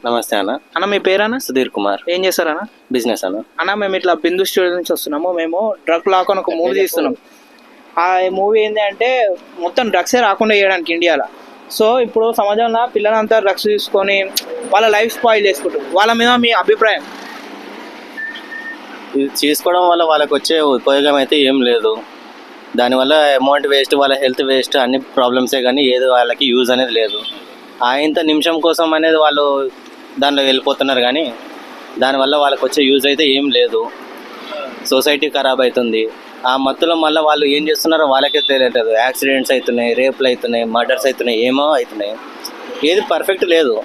నమస్తే అన్న. అన్న మీ పేరన్నా? సుధీర్ కుమార్. ఏం చేస్తారన్న? బిజినెస్ అన్న. అన్న మేము ఇట్లా బిందు స్టూడియో నుంచి వస్తున్నాము. మేము డ్రగ్ లాక్ అని ఒక మూవీ తీస్తున్నాం. ఆ మూవీ ఏంటి అంటే మొత్తం డ్రగ్సే రాకుండా చేయడానికి ఇండియాలో. సో ఇప్పుడు సమాజంలో పిల్లలంతా డ్రగ్స్ తీసుకొని వాళ్ళ లైఫ్ స్పాయిల్ చేసుకుంటారు. వాళ్ళ మీద మీ అభిప్రాయం? ఇది తీసుకోవడం వల్ల వాళ్ళకి వచ్చే ఉపయోగం అయితే ఏం లేదు. దానివల్ల అమౌంట్ వేస్ట్, వాళ్ళ హెల్త్ వేస్ట్, అన్ని ప్రాబ్లమ్సే, కానీ ఏది వాళ్ళకి యూజ్ అనేది లేదు. ఇంత నిమిషం కోసం అనేది వాళ్ళు దానిలో వెళ్ళిపోతున్నారు, కానీ దానివల్ల వాళ్ళకి వచ్చే యూజ్ అయితే ఏం లేదు. సొసైటీ ఖరాబ్ అవుతుంది. ఆ మత్తులో మళ్ళీ వాళ్ళు ఏం చేస్తున్నారో వాళ్ళకే తెలియట్లేదు. యాక్సిడెంట్స్ అవుతున్నాయి, రేపులు అవుతున్నాయి, మర్డర్స్ అవుతున్నాయి, ఏమో అవుతున్నాయి. ఏది పర్ఫెక్ట్ లేదు.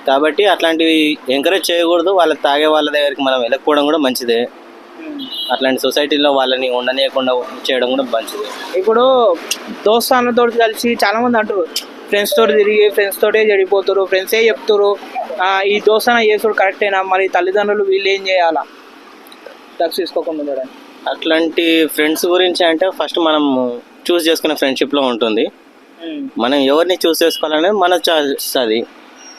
కాబట్టి అట్లాంటివి ఎంకరేజ్ చేయకూడదు. వాళ్ళకి తాగే వాళ్ళ దగ్గరికి మనం వెళ్ళకపోవడం కూడా మంచిదే. అట్లాంటి సొసైటీలో వాళ్ళని ఉండనీయకుండా చేయడం కూడా మంచిది. ఇప్పుడు దోస్తాన్లతో కలిసి చాలామంది అంటారు ఫ్రెండ్స్ తోటి తిరిగి ఫ్రెండ్స్ తోటే చెడిపోతారు, ఫ్రెండ్సే చెప్తారు ఈ దోస్తాన చేసుడు కరెక్టేనా, మరి తల్లిదండ్రులు వీళ్ళు ఏం చేయాలా డ్రగ్స్ తీసుకోకుండా ఉండడానికి? అట్లాంటి ఫ్రెండ్స్ గురించి అంటే ఫస్ట్ మనం చూస్ చేసుకునే ఫ్రెండ్షిప్లో ఉంటుంది. మనం ఎవరిని చూస్ చేసుకోవాలనేది మన చాయిస్. అది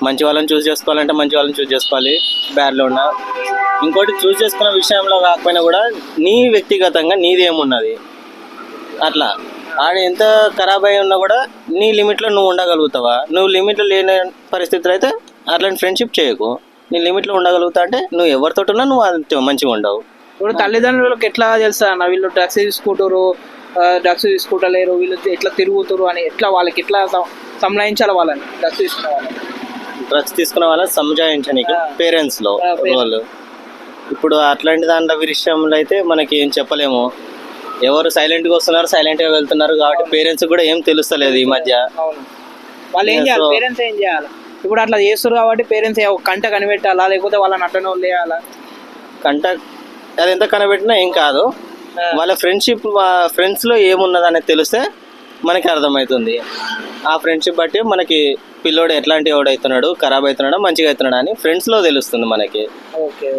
మంచి వాళ్ళని చూస్ చేసుకోవాలంటే మంచి వాళ్ళని చూస్ చేసుకోవాలి. బ్యాడ్లో ఉన్న ఇంకోటి చూస్ చేసుకునే విషయంలో కాకపోయినా కూడా నీ వ్యక్తిగతంగా నీదేమున్నది, అట్లా ఆడ ఎంత ఖరాబ్ అయి ఉన్నా కూడా నీ లిమిట్లో నువ్వు ఉండగలుగుతావా? నువ్వు లిమిట్లో లేని పరిస్థితులు అయితే అట్లాంటి ఫ్రెండ్షిప్ చేయకు. నీ లిమిట్లో ఉండగలుగుతా అంటే నువ్వు ఎవరితోటి ఉన్నా నువ్వు అది మంచిగా ఉండవు. ఇప్పుడు తల్లిదండ్రులకు ఎట్లా తెలుసా అన్న వీళ్ళు డ్రగ్స్ తీసుకుంటారు, డ్రగ్స్ తీసుకుంటలేరు, వీళ్ళు ఎట్లా తిరుగుతారు అని ఎట్లా వాళ్ళకి ఎట్లా సంలాయించాలి వాళ్ళని? డ్రగ్స్ తీసుకునే వాళ్ళని సంజాయించడానికి పేరెంట్స్లో వాళ్ళు ఇప్పుడు అట్లాంటి దాంట్లో విషయంలో అయితే మనకి ఏం చెప్పలేము. ఎవరు సైలెంట్గా వస్తున్నారు, సైలెంట్గా వెళ్తున్నారు. కాబట్టి పేరెంట్స్ కూడా ఏం తెలుస్తలేదు ఈ మధ్య. అవును, వాళ్ళు ఏం చేయాలి? పేరెంట్స్ ఏం చేయాలి? ఇప్పుడు అట్లా చేస్తారు కాబట్టి పేరెంట్స్ కంట కనిపెట్టాలా, లేకపోతే వాళ్ళని అట్లనే వదిలేయాలా? కంట అది ఎంత కనిపెట్టినా ఏం కాదు. వాళ్ళ ఫ్రెండ్స్లో ఏమున్నది అనేది తెలిస్తే మనకి అర్థమవుతుంది. ఆ ఫ్రెండ్షిప్ బట్టి మనకి పిల్లోడు ఎట్లాంటి ఎవడవుతున్నాడు, ఖరాబ్ అవుతున్నాడా, మంచిగా అవుతున్నాడా అని ఫ్రెండ్స్లో తెలుస్తుంది మనకి. ఓకే.